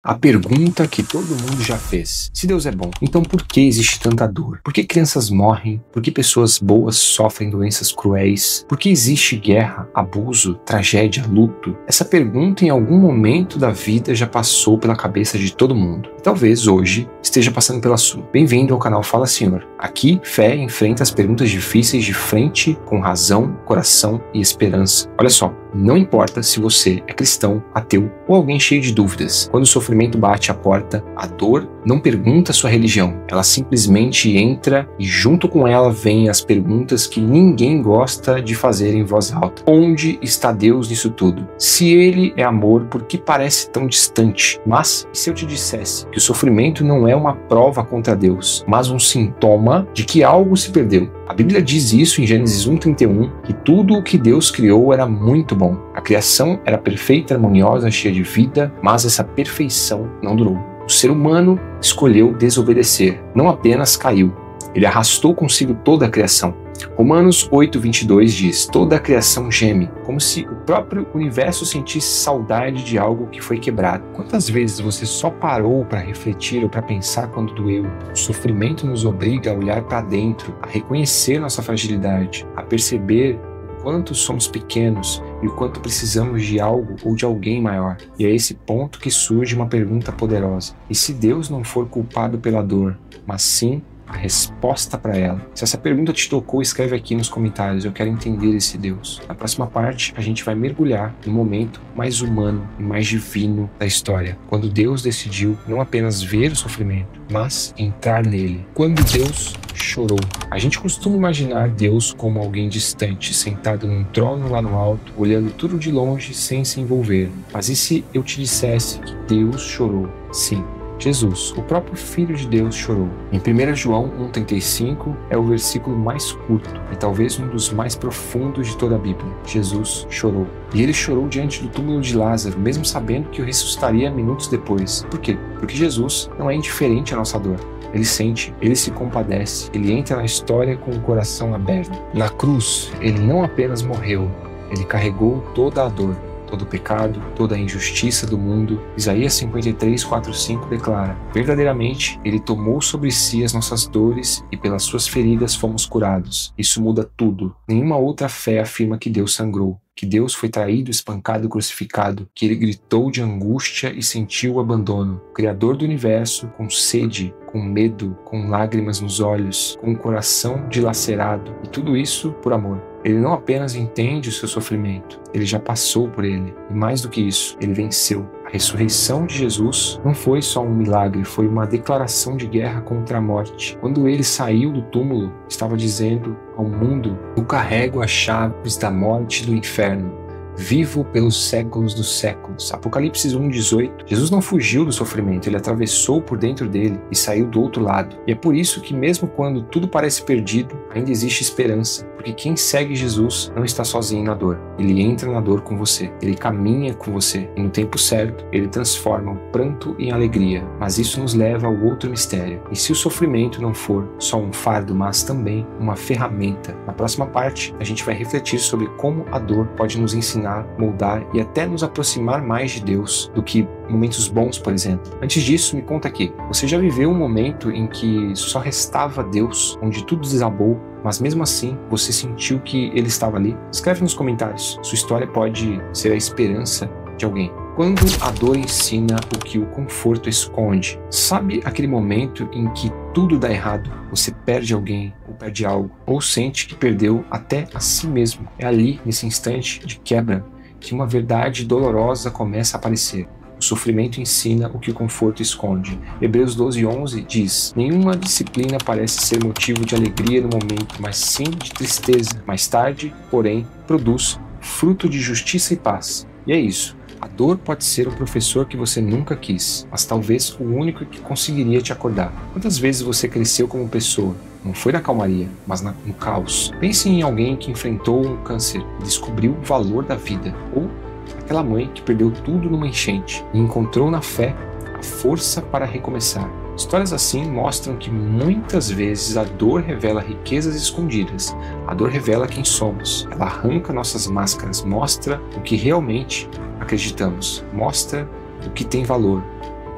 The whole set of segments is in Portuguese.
A pergunta que todo mundo já fez: se Deus é bom, então por que existe tanta dor? Por que crianças morrem? Por que pessoas boas sofrem doenças cruéis? Por que existe guerra, abuso, tragédia, luto? Essa pergunta em algum momento da vida já passou pela cabeça de todo mundo. E talvez hoje esteja passando pela sua. Bem-vindo ao canal Fala Senhor. Aqui, fé enfrenta as perguntas difíceis de frente, com razão, coração e esperança. Olha só, não importa se você é cristão, ateu ou alguém cheio de dúvidas. Quando o sofrimento bate à porta, a dor não pergunta sua religião. Ela simplesmente entra e junto com ela vêm as perguntas que ninguém gosta de fazer em voz alta. Onde está Deus nisso tudo? Se Ele é amor, por que parece tão distante? Mas, e se eu te dissesse que o sofrimento não é uma prova contra Deus, mas um sintoma de que algo se perdeu? A Bíblia diz isso em Gênesis 1:31, que tudo o que Deus criou era muito bom. A criação era perfeita, harmoniosa, cheia de vida, mas essa perfeição não durou. O ser humano escolheu desobedecer, não apenas caiu, ele arrastou consigo toda a criação. Romanos 8:22 diz: toda a criação geme, como se o próprio universo sentisse saudade de algo que foi quebrado. Quantas vezes você só parou para refletir ou para pensar quando doeu? O sofrimento nos obriga a olhar para dentro, a reconhecer nossa fragilidade, a perceber o quanto somos pequenos e o quanto precisamos de algo ou de alguém maior. E é esse ponto que surge uma pergunta poderosa: e se Deus não for culpado pela dor, mas sim a resposta para ela? Se essa pergunta te tocou, escreve aqui nos comentários. Eu quero entender esse Deus. Na próxima parte, a gente vai mergulhar no momento mais humano e mais divino da história, quando Deus decidiu não apenas ver o sofrimento, mas entrar nele. Quando Deus chorou. A gente costuma imaginar Deus como alguém distante, sentado num trono lá no alto, olhando tudo de longe sem se envolver. Mas e se eu te dissesse que Deus chorou? Sim. Jesus, o próprio Filho de Deus, chorou. Em 1 João 1:35 é o versículo mais curto e talvez um dos mais profundos de toda a Bíblia. Jesus chorou. E ele chorou diante do túmulo de Lázaro, mesmo sabendo que o ressuscitaria minutos depois. Por quê? Porque Jesus não é indiferente à nossa dor. Ele sente, ele se compadece, ele entra na história com o coração aberto. Na cruz, ele não apenas morreu, ele carregou toda a dor, todo o pecado, toda a injustiça do mundo. Isaías 53:4-5 declara: verdadeiramente, ele tomou sobre si as nossas dores e pelas suas feridas fomos curados. Isso muda tudo. Nenhuma outra fé afirma que Deus sangrou, que Deus foi traído, espancado e crucificado, que ele gritou de angústia e sentiu o abandono. O Criador do universo, com sede, com medo, com lágrimas nos olhos, com o coração dilacerado, e tudo isso por amor. Ele não apenas entende o seu sofrimento, ele já passou por ele. E mais do que isso, ele venceu. A ressurreição de Jesus não foi só um milagre, foi uma declaração de guerra contra a morte. Quando ele saiu do túmulo, estava dizendo ao mundo: eu carrego as chaves da morte e do inferno. Vivo pelos séculos dos séculos. Apocalipse 1:18. Jesus não fugiu do sofrimento, ele atravessou por dentro dele e saiu do outro lado. E é por isso que mesmo quando tudo parece perdido, ainda existe esperança, porque quem segue Jesus não está sozinho na dor. Ele entra na dor com você, ele caminha com você e no tempo certo, ele transforma o pranto em alegria. Mas isso nos leva ao outro mistério. E se o sofrimento não for só um fardo, mas também uma ferramenta? Na próxima parte, a gente vai refletir sobre como a dor pode nos ensinar, moldar e até nos aproximar mais de Deus do que momentos bons, por exemplo. Antes disso, me conta aqui, você já viveu um momento em que só restava Deus, onde tudo desabou, mas mesmo assim você sentiu que Ele estava ali? Escreve nos comentários. Sua história pode ser a esperança de alguém. Quando a dor ensina o que o conforto esconde. Sabe aquele momento em que tudo dá errado? Você perde alguém, ou perde algo, ou sente que perdeu até a si mesmo. É ali, nesse instante de quebra, que uma verdade dolorosa começa a aparecer. O sofrimento ensina o que o conforto esconde. Hebreus 12:11 diz: nenhuma disciplina parece ser motivo de alegria no momento, mas sim de tristeza. Mais tarde, porém, produz fruto de justiça e paz. E é isso. A dor pode ser o professor que você nunca quis, mas talvez o único que conseguiria te acordar. Quantas vezes você cresceu como pessoa? Não foi na calmaria, mas no caos. Pense em alguém que enfrentou um câncer e descobriu o valor da vida. Ou aquela mãe que perdeu tudo numa enchente e encontrou na fé a força para recomeçar. Histórias assim mostram que muitas vezes a dor revela riquezas escondidas. A dor revela quem somos. Ela arranca nossas máscaras, mostra o que realmente acreditamos, mostra o que tem valor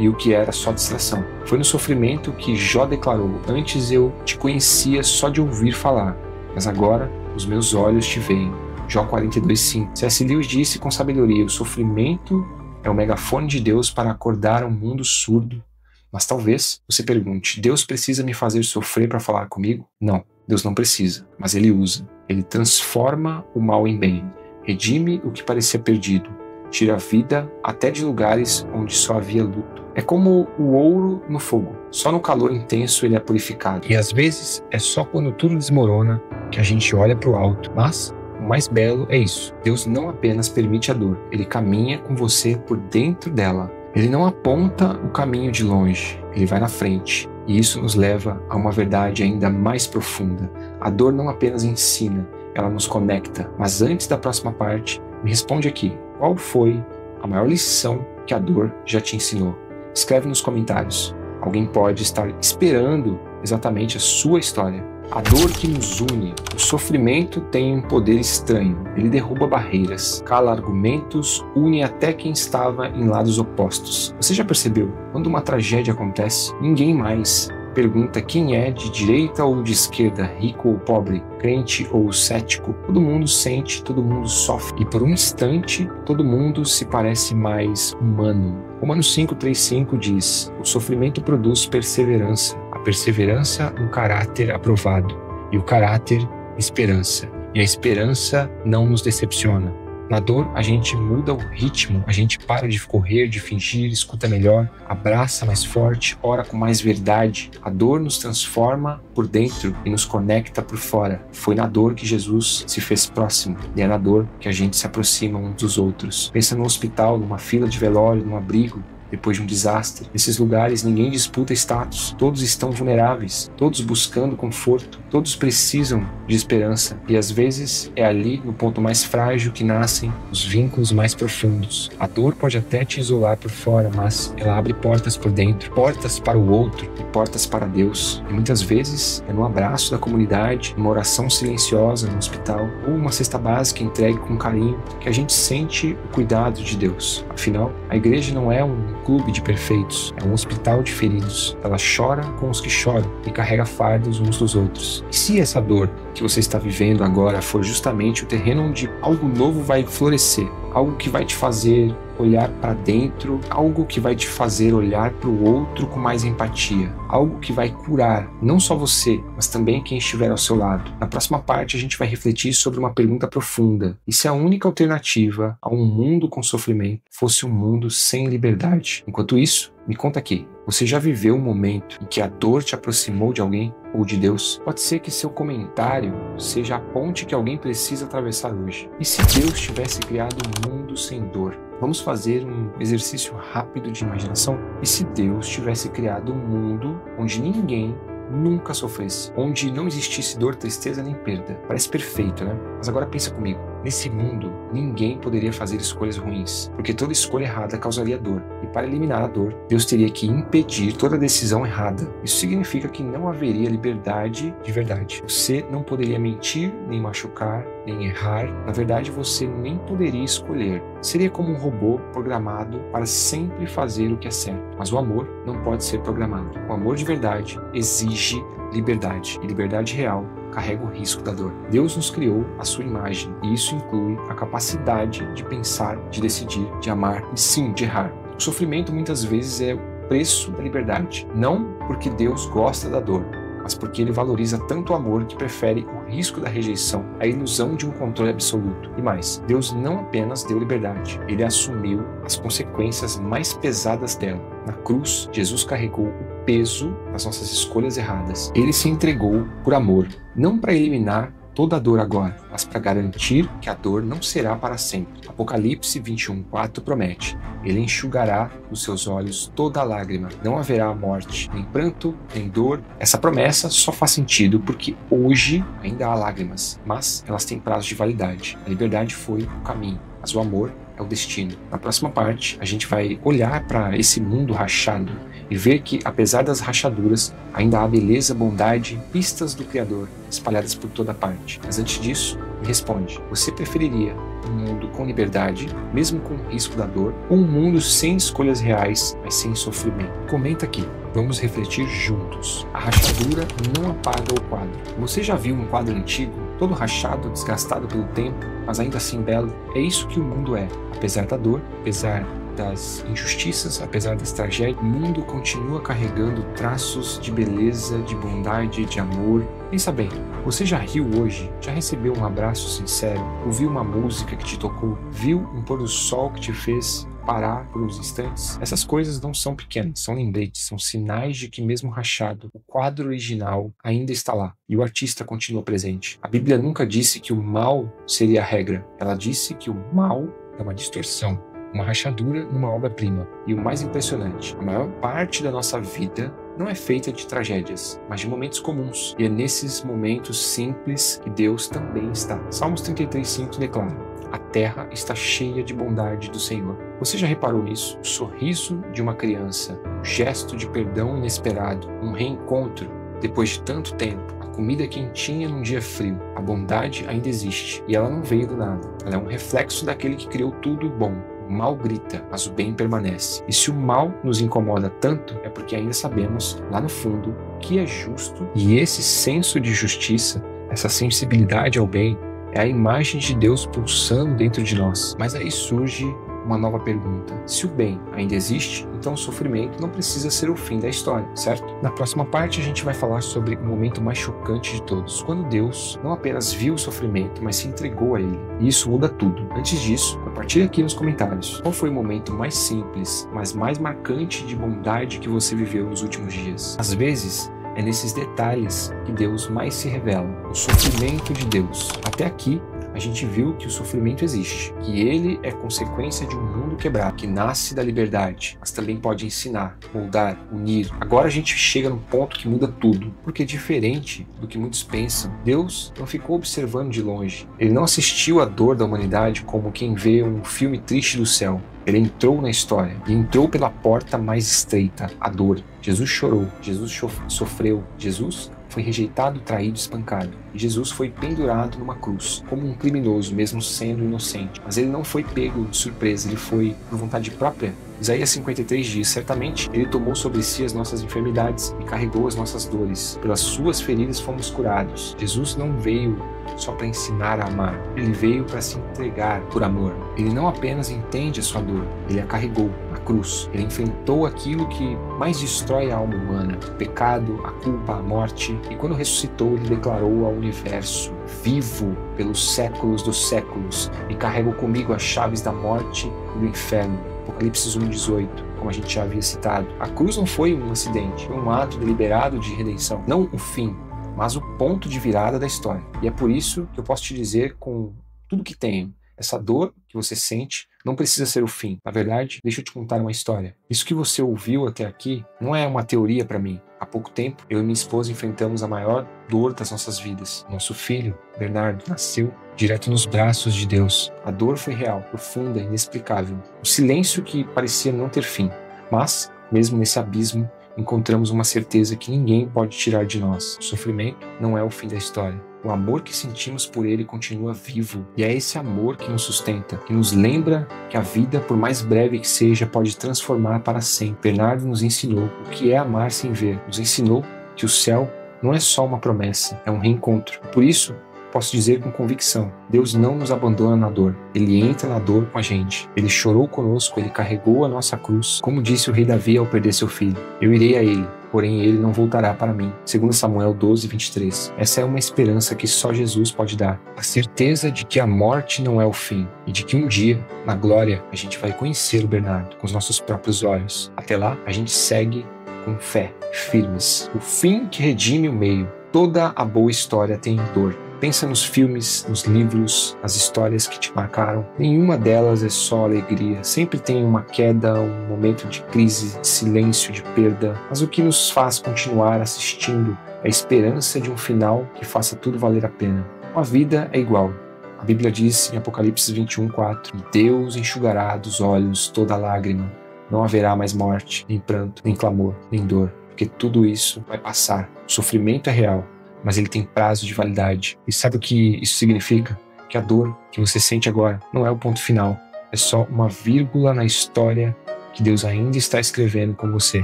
e o que era só distração. Foi no sofrimento que Jó declarou: antes eu te conhecia só de ouvir falar, mas agora os meus olhos te veem. Jó 42:5. C.S. Lewis disse com sabedoria: o sofrimento é o megafone de Deus para acordar um mundo surdo. Mas talvez você pergunte: Deus precisa me fazer sofrer para falar comigo? Não, Deus não precisa, mas Ele usa. Ele transforma o mal em bem, redime o que parecia perdido, tira a vida até de lugares onde só havia luto. É como o ouro no fogo, só no calor intenso ele é purificado. E às vezes é só quando tudo desmorona que a gente olha para o alto, mas o mais belo é isso: Deus não apenas permite a dor, Ele caminha com você por dentro dela. Ele não aponta o caminho de longe, Ele vai na frente. E isso nos leva a uma verdade ainda mais profunda. A dor não apenas ensina, ela nos conecta. Mas antes da próxima parte, me responde aqui: qual foi a maior lição que a dor já te ensinou? Escreve nos comentários. Alguém pode estar esperando exatamente a sua história. A dor que nos une, o sofrimento tem um poder estranho. Ele derruba barreiras, cala argumentos, une até quem estava em lados opostos. Você já percebeu? Quando uma tragédia acontece, ninguém mais pergunta quem é de direita ou de esquerda, rico ou pobre, crente ou cético. Todo mundo sente, todo mundo sofre. E por um instante, todo mundo se parece mais humano. Romanos 5:3-5 diz: o sofrimento produz perseverança. A perseverança, um caráter aprovado. E o caráter, esperança. E a esperança não nos decepciona. Na dor, a gente muda o ritmo, a gente para de correr, de fingir, escuta melhor, abraça mais forte, ora com mais verdade. A dor nos transforma por dentro e nos conecta por fora. Foi na dor que Jesus se fez próximo, e é na dor que a gente se aproxima uns dos outros. Pensa no hospital, numa fila de velório, num abrigo, depois de um desastre. Nesses lugares ninguém disputa status, todos estão vulneráveis, todos buscando conforto, todos precisam de esperança. E às vezes é ali, no ponto mais frágil, que nascem os vínculos mais profundos. A dor pode até te isolar por fora, mas ela abre portas por dentro, portas para o outro e portas para Deus. E muitas vezes é no abraço da comunidade, numa oração silenciosa no hospital, ou uma cesta básica entregue com carinho, que a gente sente o cuidado de Deus. Afinal, a igreja não é um clube de perfeitos, é um hospital de feridos. Ela chora com os que choram e carrega fardos uns dos outros. E se essa dor que você está vivendo agora for justamente o terreno onde algo novo vai florescer, algo que vai te fazer olhar para dentro, algo que vai te fazer olhar para o outro com mais empatia, algo que vai curar não só você, mas também quem estiver ao seu lado. Na próxima parte a gente vai refletir sobre uma pergunta profunda: e se a única alternativa a um mundo com sofrimento fosse um mundo sem liberdade? Enquanto isso, me conta aqui, você já viveu um momento em que a dor te aproximou de alguém ou de Deus? Pode ser que seu comentário seja a ponte que alguém precisa atravessar hoje. E se Deus tivesse criado um mundo sem dor? Vamos fazer um exercício rápido de imaginação? E se Deus tivesse criado um mundo onde ninguém nunca sofresse, onde não existisse dor, tristeza nem perda? Parece perfeito, né? Mas agora pensa comigo. Nesse mundo, ninguém poderia fazer escolhas ruins, porque toda escolha errada causaria dor. E para eliminar a dor, Deus teria que impedir toda decisão errada. Isso significa que não haveria liberdade de verdade. Você não poderia mentir, nem machucar, nem errar. Na verdade, você nem poderia escolher. Seria como um robô programado para sempre fazer o que é certo. Mas o amor não pode ser programado. O amor de verdade exige liberdade. E liberdade real carrega o risco da dor. Deus nos criou à sua imagem, e isso inclui a capacidade de pensar, de decidir, de amar e sim, de errar. O sofrimento muitas vezes é o preço da liberdade, não porque Deus gosta da dor, mas porque Ele valoriza tanto o amor que prefere o risco da rejeição, a ilusão de um controle absoluto. E mais, Deus não apenas deu liberdade, Ele assumiu as consequências mais pesadas dela. Na cruz, Jesus carregou o peso das nossas escolhas erradas. Ele se entregou por amor, não para eliminar toda a dor agora, mas para garantir que a dor não será para sempre. Apocalipse 21:4 promete: Ele enxugará dos seus olhos toda lágrima, não haverá morte, nem pranto, nem dor. Essa promessa só faz sentido porque hoje ainda há lágrimas, mas elas têm prazo de validade. A liberdade foi o caminho, mas o amor é o destino. Na próxima parte, a gente vai olhar para esse mundo rachado e ver que, apesar das rachaduras, ainda há beleza, bondade, pistas do Criador espalhadas por toda parte. Mas antes disso, me responde: você preferiria um mundo com liberdade, mesmo com o risco da dor, ou um mundo sem escolhas reais, mas sem sofrimento? Comenta aqui. Vamos refletir juntos. A rachadura não apaga o quadro. Você já viu um quadro antigo, todo rachado, desgastado pelo tempo, mas ainda assim belo? É isso que o mundo é. Apesar da dor, apesar das injustiças, apesar das tragédias, o mundo continua carregando traços de beleza, de bondade, de amor. Pensa bem, você já riu hoje? Já recebeu um abraço sincero? Ouviu uma música que te tocou? Viu um pôr do sol que te fez parar por uns instantes? Essas coisas não são pequenas, são lembretes, são sinais de que mesmo rachado, o quadro original ainda está lá e o artista continua presente. A Bíblia nunca disse que o mal seria a regra, ela disse que o mal é uma distorção, uma rachadura numa obra-prima. E o mais impressionante, a maior parte da nossa vida não é feita de tragédias, mas de momentos comuns. E é nesses momentos simples que Deus também está. Salmos 33:5 declara: a terra está cheia de bondade do Senhor. Você já reparou nisso? O sorriso de uma criança, o gesto de perdão inesperado, um reencontro depois de tanto tempo, a comida quentinha num dia frio. A bondade ainda existe e ela não veio do nada. Ela é um reflexo daquele que criou tudo bom. O mal grita, mas o bem permanece. E se o mal nos incomoda tanto, é porque ainda sabemos, lá no fundo, que é justo. E esse senso de justiça, essa sensibilidade ao bem, é a imagem de Deus pulsando dentro de nós. Mas aí surge uma nova pergunta. Se o bem ainda existe, então o sofrimento não precisa ser o fim da história, certo? Na próxima parte a gente vai falar sobre o momento mais chocante de todos, quando Deus não apenas viu o sofrimento, mas se entregou a ele. E isso muda tudo. Antes disso, compartilhe aqui nos comentários qual foi o momento mais simples, mas mais marcante de bondade que você viveu nos últimos dias. Às vezes, é nesses detalhes que Deus mais se revela, o sofrimento de Deus. Até aqui, a gente viu que o sofrimento existe, que ele é consequência de um mundo quebrado, que nasce da liberdade, mas também pode ensinar, moldar, unir. Agora a gente chega num ponto que muda tudo, porque diferente do que muitos pensam, Deus não ficou observando de longe. Ele não assistiu à dor da humanidade como quem vê um filme triste do céu. Ele entrou na história e entrou pela porta mais estreita, a dor. Jesus chorou, Jesus sofreu, Jesus foi rejeitado, traído, espancado. E Jesus foi pendurado numa cruz, como um criminoso, mesmo sendo inocente. Mas ele não foi pego de surpresa, ele foi por vontade própria. Isaías 53 diz: certamente ele tomou sobre si as nossas enfermidades e carregou as nossas dores. Pelas suas feridas fomos curados. Jesus não veio só para ensinar a amar, ele veio para se entregar por amor. Ele não apenas entende a sua dor, ele a carregou na cruz. Ele enfrentou aquilo que mais destrói a alma humana, o pecado, a culpa, a morte. E quando ressuscitou, ele declarou ao universo: vivo pelos séculos dos séculos e carrego comigo as chaves da morte e do inferno. Apocalipse 1:18, como a gente já havia citado. A cruz não foi um acidente, foi um ato deliberado de redenção, não o fim, mas o ponto de virada da história. E é por isso que eu posso te dizer com tudo que tenho, essa dor que você sente não precisa ser o fim. Na verdade, deixa eu te contar uma história. Isso que você ouviu até aqui não é uma teoria para mim. Há pouco tempo, eu e minha esposa enfrentamos a maior dor das nossas vidas. Nosso filho, Bernardo, nasceu direto nos braços de Deus. A dor foi real, profunda, inexplicável. Um silêncio que parecia não ter fim. Mas, mesmo nesse abismo, encontramos uma certeza que ninguém pode tirar de nós. O sofrimento não é o fim da história. O amor que sentimos por ele continua vivo. E é esse amor que nos sustenta, que nos lembra que a vida, por mais breve que seja, pode transformar para sempre. Bernardo nos ensinou o que é amar sem ver. Nos ensinou que o céu não é só uma promessa, é um reencontro. Por isso, posso dizer com convicção, Deus não nos abandona na dor. Ele entra na dor com a gente. Ele chorou conosco, ele carregou a nossa cruz. Como disse o rei Davi ao perder seu filho: eu irei a ele, porém ele não voltará para mim. 2 Samuel 12:23. Essa é uma esperança que só Jesus pode dar. A certeza de que a morte não é o fim e de que um dia, na glória, a gente vai conhecer o Bernardo com os nossos próprios olhos. Até lá, a gente segue com fé, firmes. O fim que redime o meio. Toda a boa história tem dor. Pensa nos filmes, nos livros, nas histórias que te marcaram. Nenhuma delas é só alegria. Sempre tem uma queda, um momento de crise, de silêncio, de perda. Mas o que nos faz continuar assistindo é a esperança de um final que faça tudo valer a pena. A vida é igual. A Bíblia diz em Apocalipse 21:4: Deus enxugará dos olhos toda lágrima. Não haverá mais morte, nem pranto, nem clamor, nem dor, porque tudo isso vai passar. O sofrimento é real, mas ele tem prazo de validade. E sabe o que isso significa? que a dor que você sente agora não é o ponto final, é só uma vírgula na história que Deus ainda está escrevendo com você.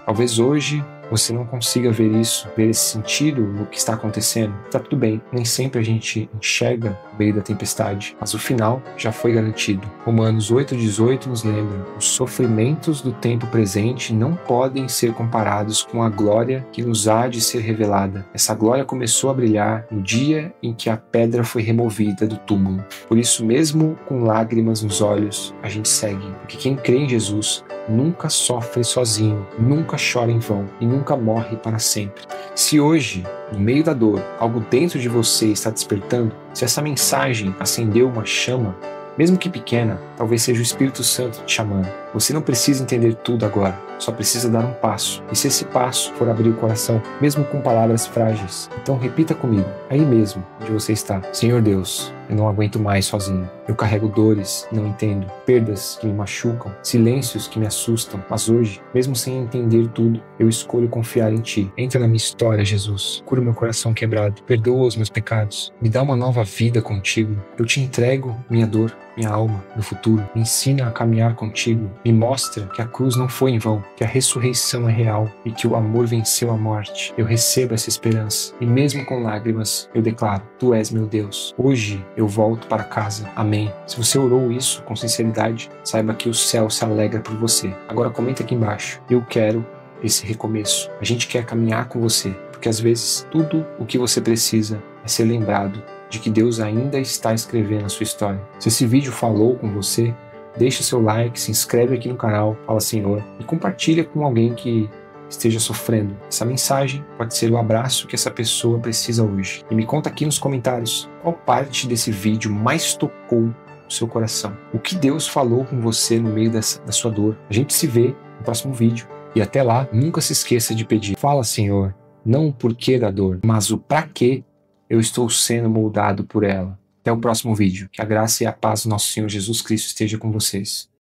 Talvez hoje você não consiga ver isso, ver esse sentido no que está acontecendo. Tá tudo bem, nem sempre a gente enxerga o meio da tempestade, mas o final já foi garantido. Romanos 8,18 nos lembra: os sofrimentos do tempo presente não podem ser comparados com a glória que nos há de ser revelada. Essa glória começou a brilhar no dia em que a pedra foi removida do túmulo. Por isso, mesmo com lágrimas nos olhos, a gente segue, porque quem crê em Jesus nunca sofre sozinho, nunca chora em vão e nunca morre para sempre. Se hoje, no meio da dor, algo dentro de você está despertando, se essa mensagem acendeu uma chama, mesmo que pequena, talvez seja o Espírito Santo te chamando. Você não precisa entender tudo agora, só precisa dar um passo. E se esse passo for abrir o coração, mesmo com palavras frágeis, então repita comigo, aí mesmo onde você está: Senhor Deus, eu não aguento mais sozinho. Eu carrego dores, não entendo, perdas que me machucam, silêncios que me assustam, mas hoje, mesmo sem entender tudo, eu escolho confiar em Ti. Entra na minha história, Jesus. Cura o meu coração quebrado, perdoa os meus pecados, me dá uma nova vida contigo. Eu te entrego minha dor, minha alma, meu futuro. Me ensina a caminhar contigo. Me mostra que a cruz não foi em vão, que a ressurreição é real e que o amor venceu a morte. Eu recebo essa esperança e mesmo com lágrimas, eu declaro: Tu és meu Deus. Hoje eu volto para casa. Amém. Se você orou isso com sinceridade, saiba que o céu se alegra por você. Agora comenta aqui embaixo: eu quero esse recomeço. A gente quer caminhar com você, porque às vezes tudo o que você precisa é ser lembrado de que Deus ainda está escrevendo a sua história. Se esse vídeo falou com você, deixa seu like, se inscreve aqui no canal Fala Senhor e compartilha com alguém que esteja sofrendo. Essa mensagem pode ser o abraço que essa pessoa precisa hoje. E me conta aqui nos comentários qual parte desse vídeo mais tocou o seu coração. O que Deus falou com você no meio da sua dor. A gente se vê no próximo vídeo. E até lá, nunca se esqueça de pedir: Fala Senhor, não o porquê da dor, mas o pra quê eu estou sendo moldado por ela. Até o próximo vídeo. Que a graça e a paz do nosso Senhor Jesus Cristo esteja com vocês.